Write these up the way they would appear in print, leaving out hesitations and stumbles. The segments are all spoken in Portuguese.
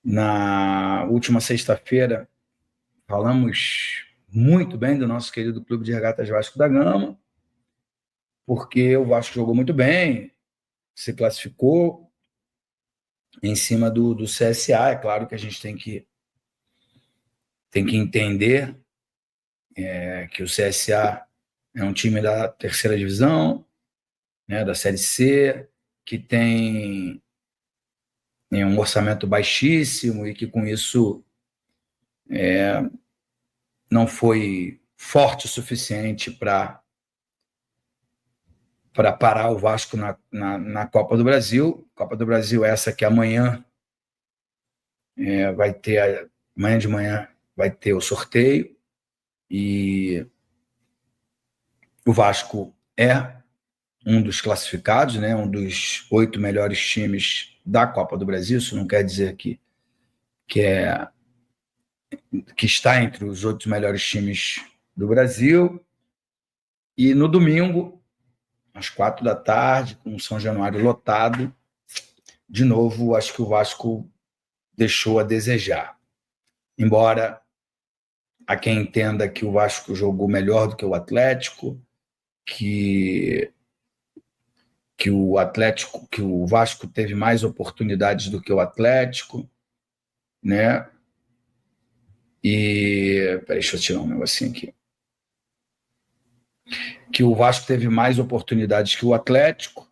Na última sexta-feira, falamos muito bem do nosso querido Clube de Regatas Vasco da Gama, porque o Vasco jogou muito bem, se classificou em cima do CSA. É claro que a gente tem que entender que o CSA é um time da terceira divisão, né, da Série C, que tem um orçamento baixíssimo e que, com isso, não foi forte o suficiente para parar o Vasco na Copa do Brasil. Copa do Brasil essa que amanhã vai ter, amanhã de manhã vai ter o sorteio, e o Vasco é um dos classificados, né, um dos 8 melhores times da Copa do Brasil. Isso não quer dizer que está entre os 8 melhores times do Brasil. E no domingo, às 4 da tarde, com o São Januário lotado, de novo, acho que o Vasco deixou a desejar. Embora há quem entenda que o Vasco jogou melhor do que o Atlético, que o Vasco teve mais oportunidades do que o Atlético, né? E deixa eu tirar um negocinho aqui. Que o Vasco teve mais oportunidades que o Atlético,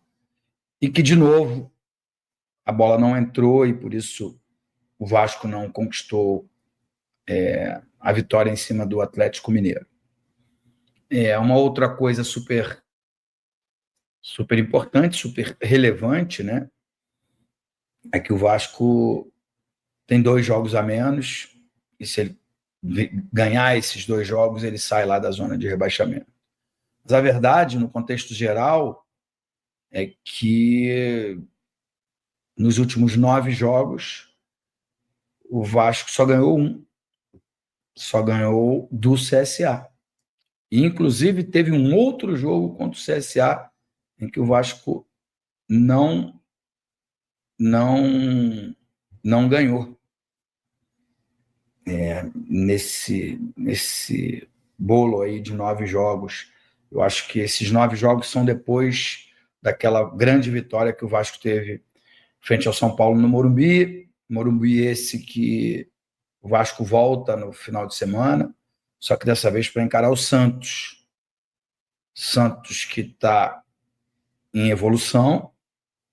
e que, de novo, a bola não entrou e, por isso, o Vasco não conquistou a vitória em cima do Atlético Mineiro. Uma outra coisa super importante, super relevante, né, é que o Vasco tem 2 jogos a menos, e se ele ganhar esses 2 jogos, ele sai lá da zona de rebaixamento. Mas a verdade, no contexto geral, é que nos últimos 9 jogos, o Vasco só ganhou 1, só ganhou do CSA. E, inclusive, teve um outro jogo contra o CSA em que o Vasco não ganhou. Nesse bolo aí de 9 jogos, eu acho que esses 9 jogos são depois daquela grande vitória que o Vasco teve frente ao São Paulo no Morumbi. Morumbi esse que o Vasco volta no final de semana, só que dessa vez para encarar o Santos. Santos que está em evolução,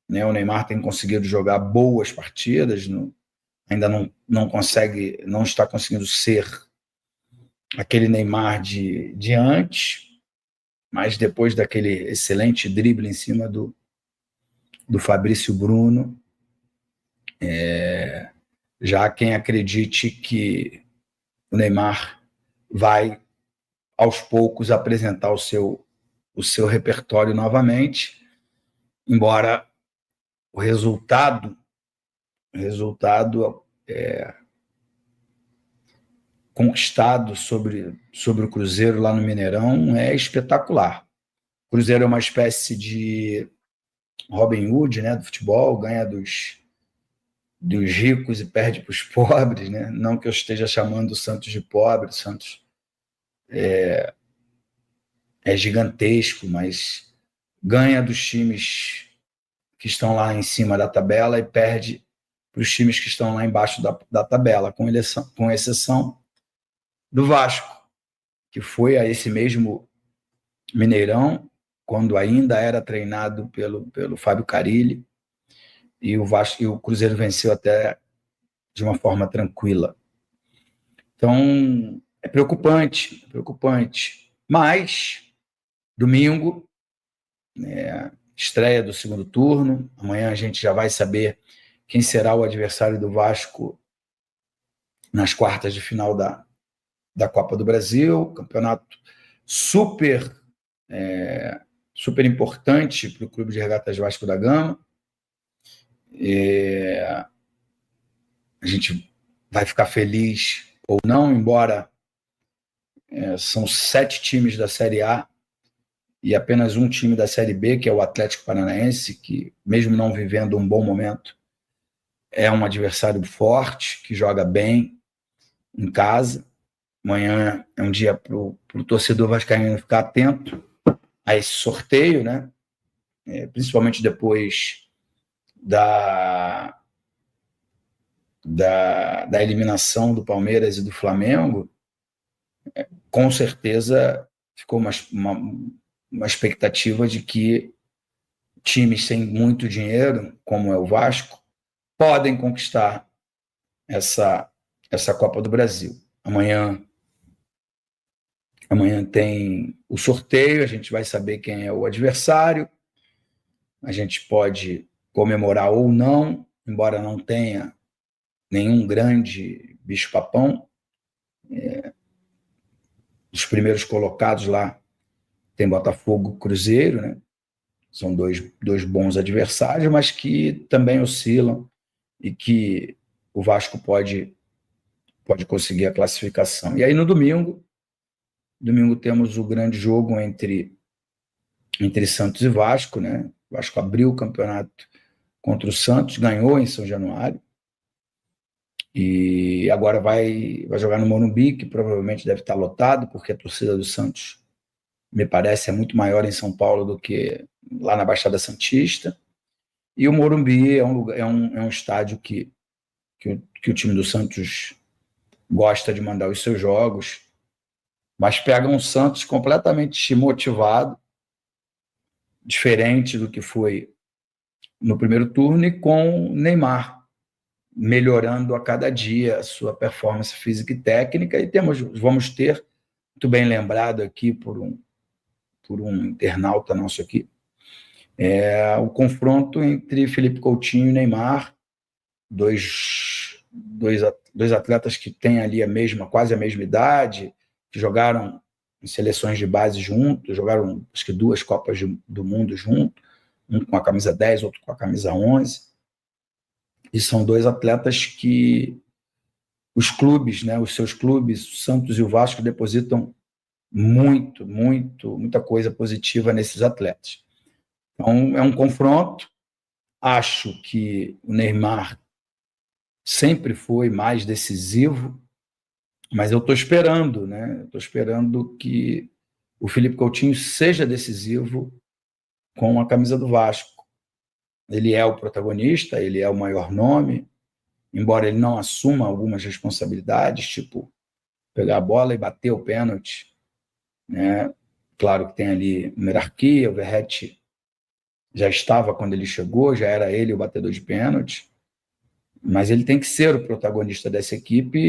né? O Neymar tem conseguido jogar boas partidas, ainda não está conseguindo ser aquele Neymar de antes, mas depois daquele excelente drible em cima do Fabrício Bruno, já quem acredite que o Neymar vai aos poucos apresentar o seu repertório novamente, embora o resultado conquistado sobre o Cruzeiro lá no Mineirão é espetacular. O Cruzeiro é uma espécie de Robin Hood, né, do futebol, ganha dos ricos e perde para os pobres, né? Não que eu esteja chamando o Santos de pobre, o Santos é gigantesco, mas ganha dos times que estão lá em cima da tabela e perde para os times que estão lá embaixo da tabela, com exceção do Vasco, que foi a esse mesmo Mineirão, quando ainda era treinado pelo Fábio Carille, e o Cruzeiro venceu até de uma forma tranquila. Então, é preocupante. Mas, domingo, estreia do segundo turno. Amanhã a gente já vai saber quem será o adversário do Vasco nas quartas de final da Copa do Brasil. Campeonato super importante para o Clube de Regatas Vasco da Gama. A gente vai ficar feliz ou não, embora são 7 times da Série A e apenas um time da Série B, que é o Atlético Paranaense, que, mesmo não vivendo um bom momento, é um adversário forte, que joga bem em casa. Amanhã é um dia para o torcedor vascaíno ficar atento a esse sorteio, né? Principalmente depois da eliminação do Palmeiras e do Flamengo. Com certeza ficou uma expectativa de que times sem muito dinheiro, como é o Vasco, podem conquistar essa Copa do Brasil. Amanhã tem o sorteio, a gente vai saber quem é o adversário, a gente pode comemorar ou não, embora não tenha nenhum grande bicho-papão. Os primeiros colocados lá tem Botafogo, Cruzeiro, né? São dois bons adversários, mas que também oscilam e que o Vasco pode conseguir a classificação. E aí no domingo temos o grande jogo entre Santos e Vasco, né? O Vasco abriu o campeonato contra o Santos, ganhou em São Januário, e agora vai jogar no Morumbi, que provavelmente deve estar lotado, porque a torcida do Santos, me parece, é muito maior em São Paulo do que lá na Baixada Santista. E o Morumbi é um estádio que o time do Santos gosta de mandar os seus jogos, mas pega um Santos completamente motivado, diferente do que foi no primeiro turno, e com Neymar melhorando a cada dia a sua performance física e técnica. E vamos ter, muito bem lembrado aqui por um internauta nosso aqui, o confronto entre Felipe Coutinho e Neymar, dois atletas que têm ali quase a mesma idade, que jogaram em seleções de base juntos, jogaram acho que 2 Copas do Mundo juntos, um com a camisa 10, outro com a camisa 11, e são 2 atletas que os clubes, né, os seus clubes, o Santos e o Vasco, depositam muita coisa positiva nesses atletas. Então, é um confronto. Acho que o Neymar sempre foi mais decisivo, mas eu estou esperando, né? Estou esperando que o Felipe Coutinho seja decisivo com a camisa do Vasco. Ele é o protagonista, ele é o maior nome, embora ele não assuma algumas responsabilidades, tipo pegar a bola e bater o pênalti, né? Claro que tem ali uma hierarquia, o Verratti já estava quando ele chegou, já era ele o batedor de pênalti, mas ele tem que ser o protagonista dessa equipe,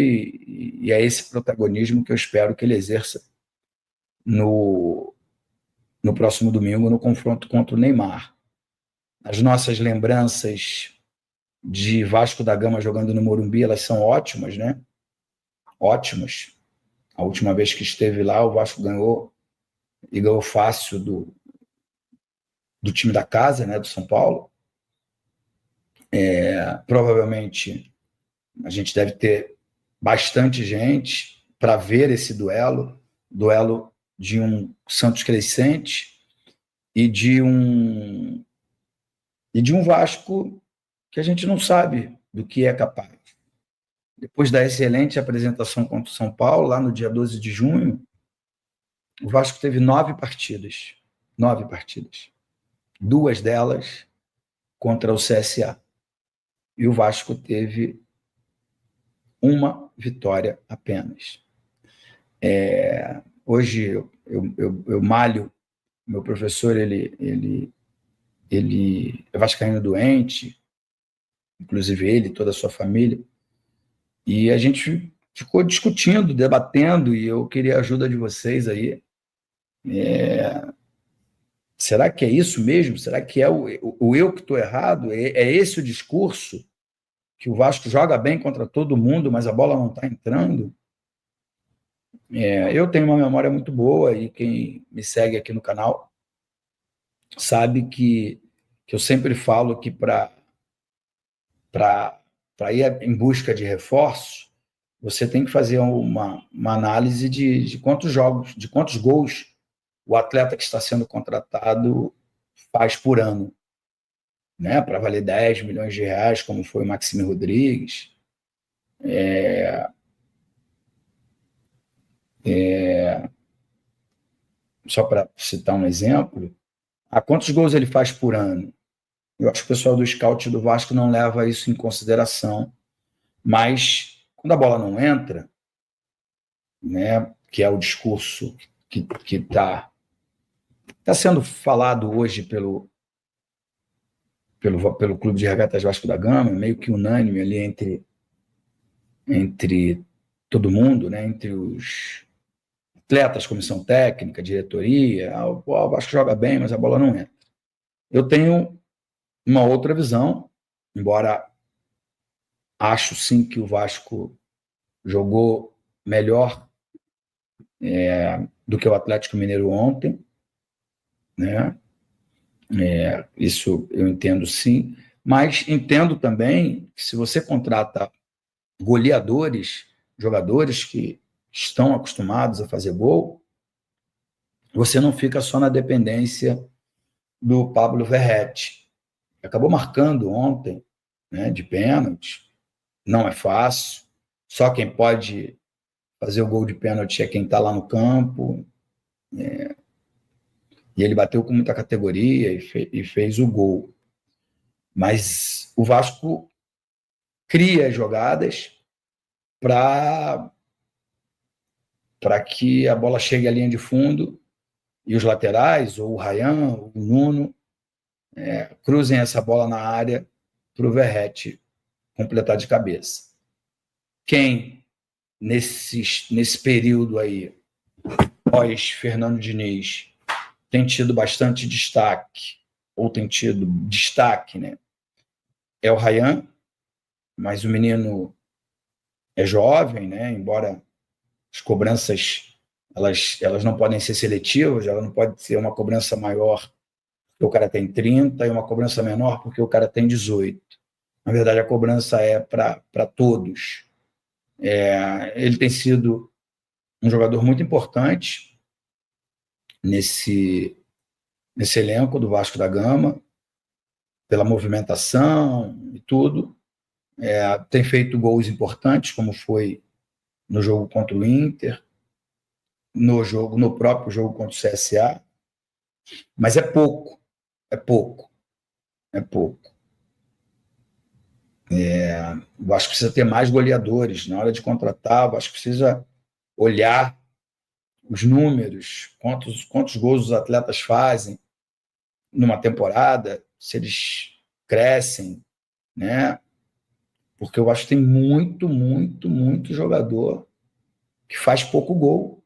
e é esse protagonismo que eu espero que ele exerça no próximo domingo, no confronto contra o Neymar. As nossas lembranças de Vasco da Gama jogando no Morumbi, elas são ótimas, né? Ótimas. A última vez que esteve lá, o Vasco ganhou, e ganhou fácil do time da casa, né, do São Paulo. Provavelmente a gente deve ter bastante gente para ver esse duelo de um Santos crescente e de um Vasco que a gente não sabe do que é capaz. Depois da excelente apresentação contra o São Paulo, lá no dia 12 de junho, o Vasco teve 9 partidas. 9 partidas. 2 delas contra o CSA. E o Vasco teve uma vitória apenas. Hoje eu malho, meu professor, ele é vascaíno doente, inclusive ele, toda a sua família, e a gente ficou discutindo, debatendo, e eu queria a ajuda de vocês aí. Será que é isso mesmo? Será que é o eu que estou errado? É esse o discurso? Que o Vasco joga bem contra todo mundo, mas a bola não está entrando? Eu tenho uma memória muito boa, e quem me segue aqui no canal sabe que eu sempre falo que para ir em busca de reforços, você tem que fazer uma análise de quantos jogos, de quantos gols o atleta que está sendo contratado faz por ano. né, para valer 10 milhões de reais, como foi o Maxime Rodrigues. Só para citar um exemplo, a quantos gols ele faz por ano? Eu acho que o pessoal do scout do Vasco não leva isso em consideração, mas quando a bola não entra, né, que é o discurso que está sendo falado hoje pelo Clube de Regatas Vasco da Gama, meio que unânime ali entre todo mundo, né, entre os atletas, comissão técnica, diretoria. O Vasco joga bem, mas a bola não entra. Eu tenho uma outra visão, embora acho sim que o Vasco jogou melhor do que o Atlético Mineiro ontem, né? Isso eu entendo sim, mas entendo também que se você contrata goleadores, jogadores que estão acostumados a fazer gol, você não fica só na dependência do Pablo Verratti. Acabou marcando ontem, né, de pênalti, não é fácil, só quem pode fazer o gol de pênalti é quem está lá no campo, e ele bateu com muita categoria e fez o gol. Mas o Vasco cria jogadas para que a bola chegue à linha de fundo e os laterais, ou o Ryan, ou o Nuno, cruzem essa bola na área para o Verratti completar de cabeça. Quem, nesse período aí, pós-Fernando Diniz, tem tido bastante destaque, ou tem tido destaque, né? É o Ryan, mas o menino é jovem, né? Embora as cobranças elas não podem ser seletivas, ela não pode ser uma cobrança maior porque o cara tem 30 e uma cobrança menor porque o cara tem 18. Na verdade, a cobrança é para todos. Ele tem sido um jogador muito importante nesse elenco do Vasco da Gama, pela movimentação e tudo. Tem feito gols importantes, como foi no jogo contra o Inter, no próprio jogo contra o CSA, mas é pouco. O Vasco precisa ter mais goleadores na hora de contratar. O Vasco precisa olhar os números, quantos gols os atletas fazem numa temporada, se eles crescem, né? Porque eu acho que tem muito jogador que faz pouco gol.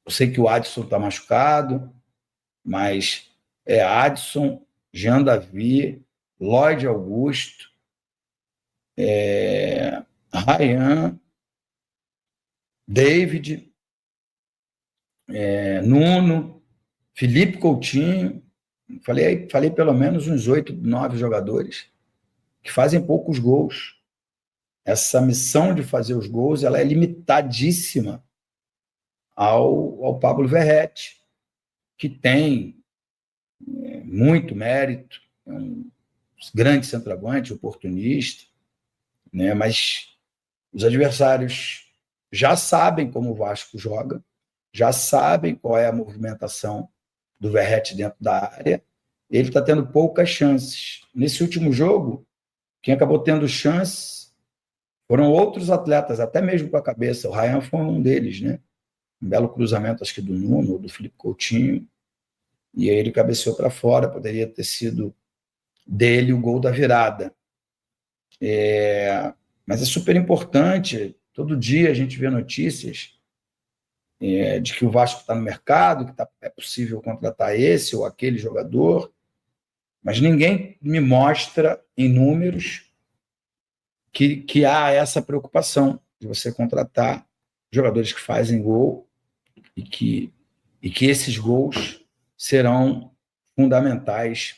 Eu sei que o Adson está machucado, mas Adson, Jean Davi, Lloyd Augusto, Ryan, David, Nuno, Felipe Coutinho. Falei pelo menos uns 8, 9 jogadores que fazem poucos gols. Essa missão de fazer os gols ela é limitadíssima ao Pablo Verratti, que tem muito mérito, é um grande centroavante, oportunista, né? Mas os adversários já sabem como o Vasco joga, já sabem qual é a movimentação do Verratti dentro da área. Ele está tendo poucas chances. Nesse último jogo, quem acabou tendo chance foram outros atletas, até mesmo com a cabeça. O Ryan foi um deles, né? Um belo cruzamento, acho que do Nuno ou do Felipe Coutinho, e aí ele cabeceou para fora, poderia ter sido dele o gol da virada. Mas é super importante, todo dia a gente vê notícias de que o Vasco está no mercado, que é possível contratar esse ou aquele jogador, mas ninguém me mostra em números que há essa preocupação de você contratar jogadores que fazem gol e que esses gols serão fundamentais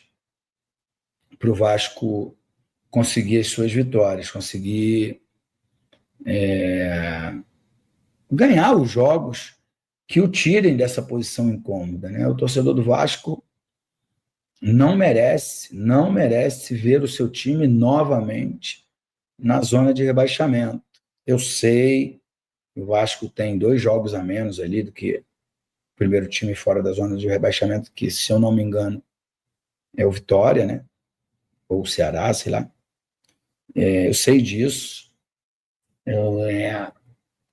para o Vasco conseguir as suas vitórias, conseguir ganhar os jogos que o tirem dessa posição incômoda, né? O torcedor do Vasco não merece ver o seu time novamente na zona de rebaixamento. Eu sei, o Vasco tem 2 jogos a menos ali do que o primeiro time fora da zona de rebaixamento, que, se eu não me engano, é o Vitória, né? Ou o Ceará, sei lá. Eu sei disso. Eu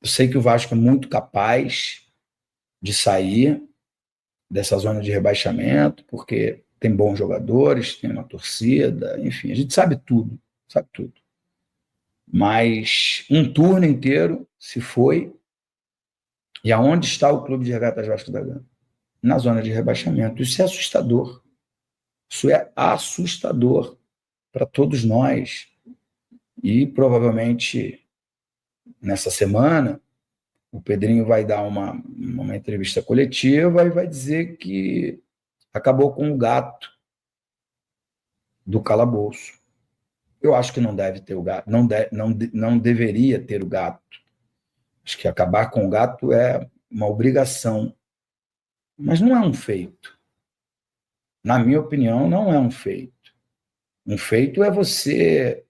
sei que o Vasco é muito capaz de sair dessa zona de rebaixamento, porque tem bons jogadores, tem uma torcida, enfim, a gente sabe tudo, sabe tudo. Mas um turno inteiro se foi, e aonde está o Clube de Regatas Vasco da Gama? Na zona de rebaixamento. Isso é assustador. Isso é assustador para todos nós. E provavelmente nessa semana o Pedrinho vai dar uma entrevista coletiva e vai dizer que acabou com o gato do calabouço. Eu acho que não deve ter o gato, não deveria ter o gato. Acho que acabar com o gato é uma obrigação, mas não é um feito. Na minha opinião, não é um feito. Um feito é você,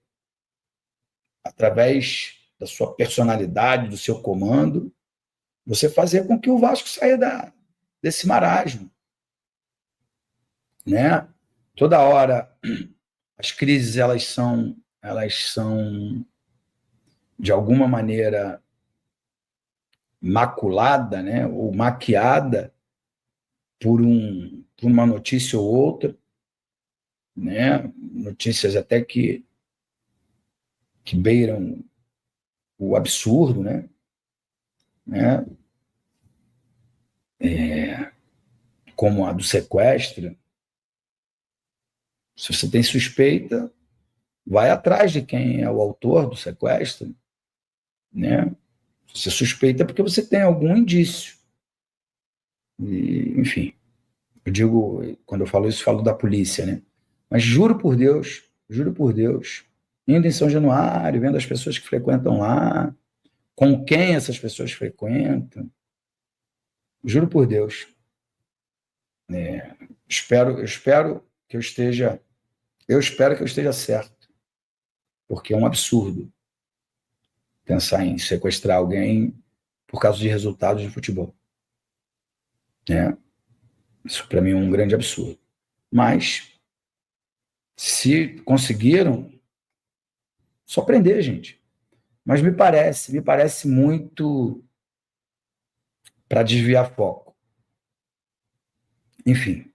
através da sua personalidade, do seu comando, você fazer com que o Vasco saia desse marasmo, né? Toda hora as crises elas são de alguma maneira maculada, né, ou maquiada por uma notícia ou outra, né, notícias até que beiram o absurdo, né, como a do sequestro. Se você tem suspeita, vai atrás de quem é o autor do sequestro, né? Você suspeita porque você tem algum indício. E, enfim, eu digo, quando eu falo isso, falo da polícia, né? Mas juro por Deus, indo em São Januário, vendo as pessoas que frequentam lá, com quem essas pessoas frequentam, juro por Deus, espero que eu esteja certo, porque é um absurdo pensar em sequestrar alguém por causa de resultados de futebol, né? Isso para mim é um grande absurdo. Mas se conseguiram, só prender, gente. Mas me parece muito para desviar foco. Enfim,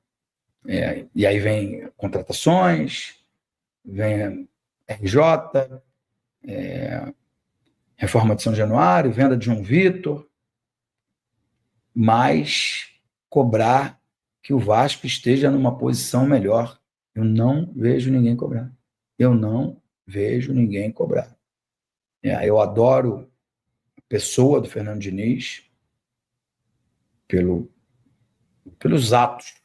e aí vem contratações, vem RJ, reforma de São Januário, venda de João Vitor, mas cobrar que o Vasco esteja numa posição melhor. Eu não vejo ninguém cobrar. Eu adoro a pessoa do Fernando Diniz, pelos atos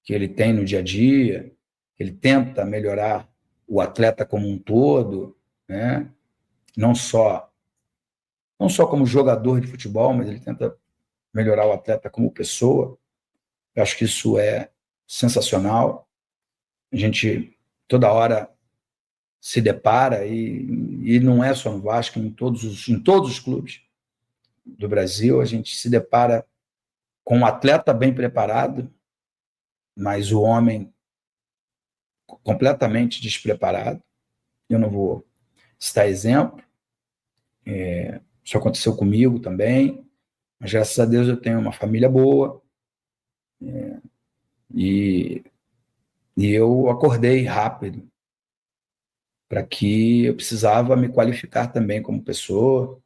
que ele tem no dia a dia, ele tenta melhorar o atleta como um todo, né? não só como jogador de futebol, mas ele tenta melhorar o atleta como pessoa. Eu acho que isso é sensacional. A gente toda hora se depara, e não é só no Vasco, em todos os clubes do Brasil, a gente se depara com um atleta bem preparado, mas o homem completamente despreparado. Eu não vou citar exemplo, isso aconteceu comigo também, mas graças a Deus eu tenho uma família boa, e eu acordei rápido para que eu precisava me qualificar também como pessoa,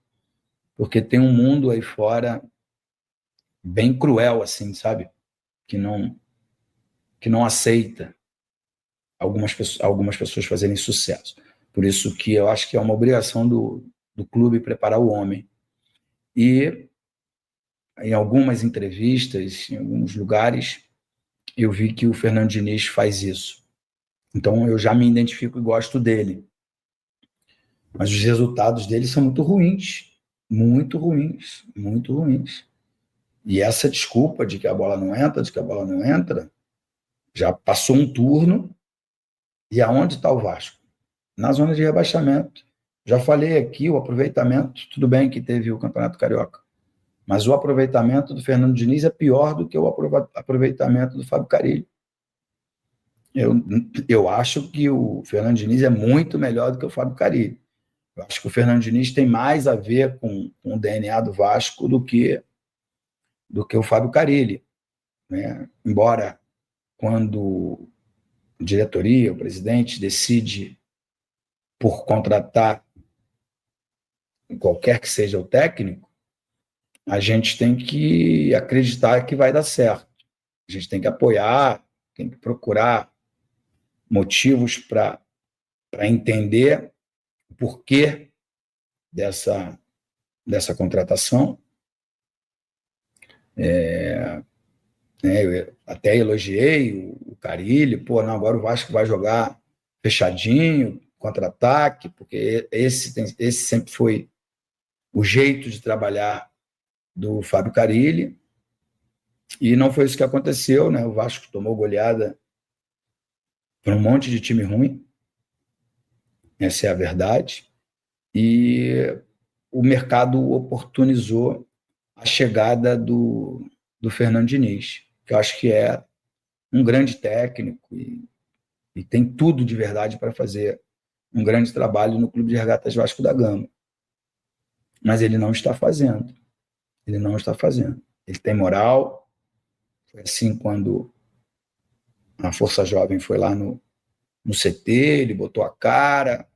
porque tem um mundo aí fora bem cruel, assim, sabe? Que não aceita algumas pessoas fazerem sucesso. Por isso que eu acho que é uma obrigação do clube preparar o homem. E em algumas entrevistas, em alguns lugares, eu vi que o Fernando Diniz faz isso. Então eu já me identifico e gosto dele. Mas os resultados dele são muito ruins. Muito ruins. Muito ruins. E essa desculpa de que a bola não entra, Já passou um turno, e aonde está o Vasco? Na zona de rebaixamento. Já falei aqui, o aproveitamento, tudo bem que teve o Campeonato Carioca, mas o aproveitamento do Fernando Diniz é pior do que o aproveitamento do Fábio Carille. Eu acho que o Fernando Diniz é muito melhor do que o Fábio Carille. Eu acho que o Fernando Diniz tem mais a ver com o DNA do Vasco do que o Fábio Carille, né? Embora, quando a diretoria, o presidente, decide por contratar qualquer que seja o técnico, a gente tem que acreditar que vai dar certo. A gente tem que apoiar, tem que procurar motivos para entender o porquê dessa contratação. Eu até elogiei o Carille, não, agora o Vasco vai jogar fechadinho, contra-ataque, porque esse sempre foi o jeito de trabalhar do Fábio Carille, e não foi isso que aconteceu, né? O Vasco tomou goleada por um monte de time ruim, essa é a verdade, e o mercado oportunizou a chegada do Fernando Diniz, que eu acho que é um grande técnico e tem tudo de verdade para fazer um grande trabalho no Clube de Regatas Vasco da Gama. Mas ele não está fazendo. Ele não está fazendo. Ele tem moral. Foi assim quando a Força Jovem foi lá no CT, ele botou a cara,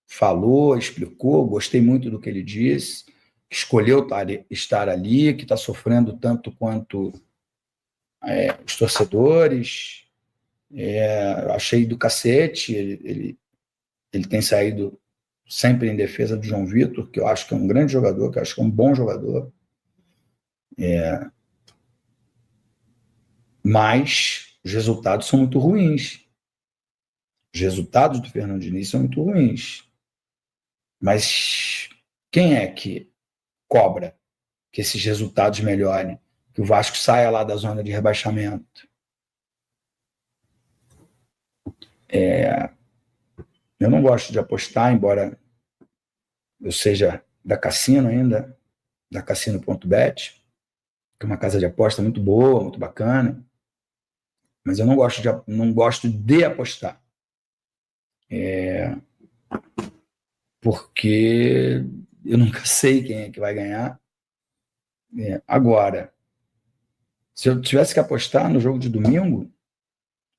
falou, explicou, gostei muito do que ele disse, escolheu estar ali, que está sofrendo tanto quanto os torcedores. Achei do cacete, ele tem saído sempre em defesa do João Vitor, que eu acho que é um grande jogador, que eu acho que é um bom jogador. Mas os resultados são muito ruins. Os resultados do Fernando Diniz são muito ruins. Mas quem é que cobra que esses resultados melhorem? Que o Vasco saia lá da zona de rebaixamento? Eu não gosto de apostar, embora eu seja da Cassino ainda, da Cassino.bet, que é uma casa de aposta muito boa, muito bacana, mas eu não gosto de apostar. Porque eu nunca sei quem é que vai ganhar. Agora, se eu tivesse que apostar no jogo de domingo,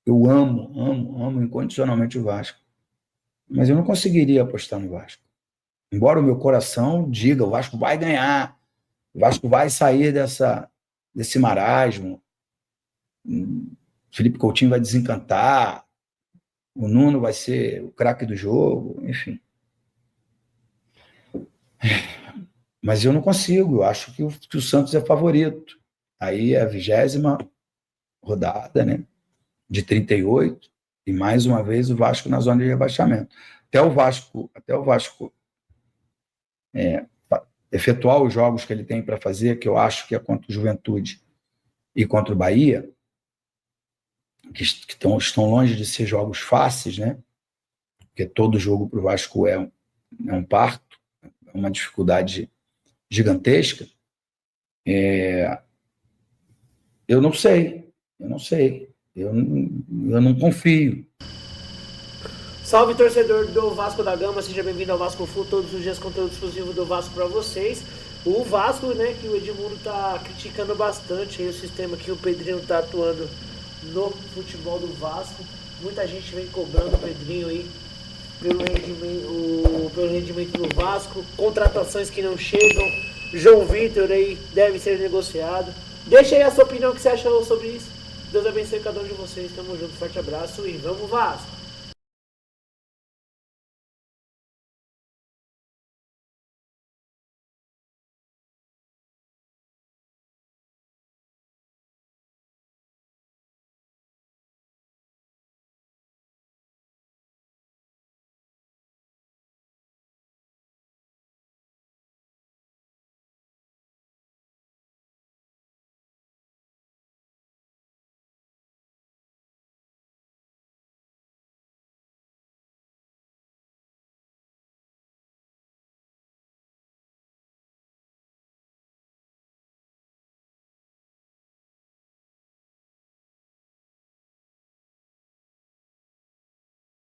eu amo incondicionalmente o Vasco. Mas eu não conseguiria apostar no Vasco. Embora o meu coração diga, o Vasco vai ganhar, o Vasco vai sair desse marasmo, Felipe Coutinho vai desencantar, o Nuno vai ser o craque do jogo, enfim. Mas eu não consigo, eu acho que o Santos é favorito. Aí é a 20ª rodada, né, de 38, e mais uma vez o Vasco na zona de rebaixamento. Até o Vasco efetuar os jogos que ele tem para fazer, que eu acho que é contra o Juventude e contra o Bahia, que estão longe de ser jogos fáceis, né? Porque todo jogo para o Vasco é um parto, é uma dificuldade gigantesca. Eu não sei, eu não confio. Salve, torcedor do Vasco da Gama, seja bem-vindo ao Vasco Full, todos os dias conteúdo exclusivo do Vasco para vocês. O Vasco, né, que o Edmundo tá criticando bastante aí o sistema que o Pedrinho tá atuando no futebol do Vasco. Muita gente vem cobrando o Pedrinho aí pelo rendimento do Vasco, contratações que não chegam, João Vitor aí deve ser negociado. Deixa aí a sua opinião, o que você acha sobre isso. Deus abençoe cada um de vocês, tamo junto, forte abraço e vamos Vasco!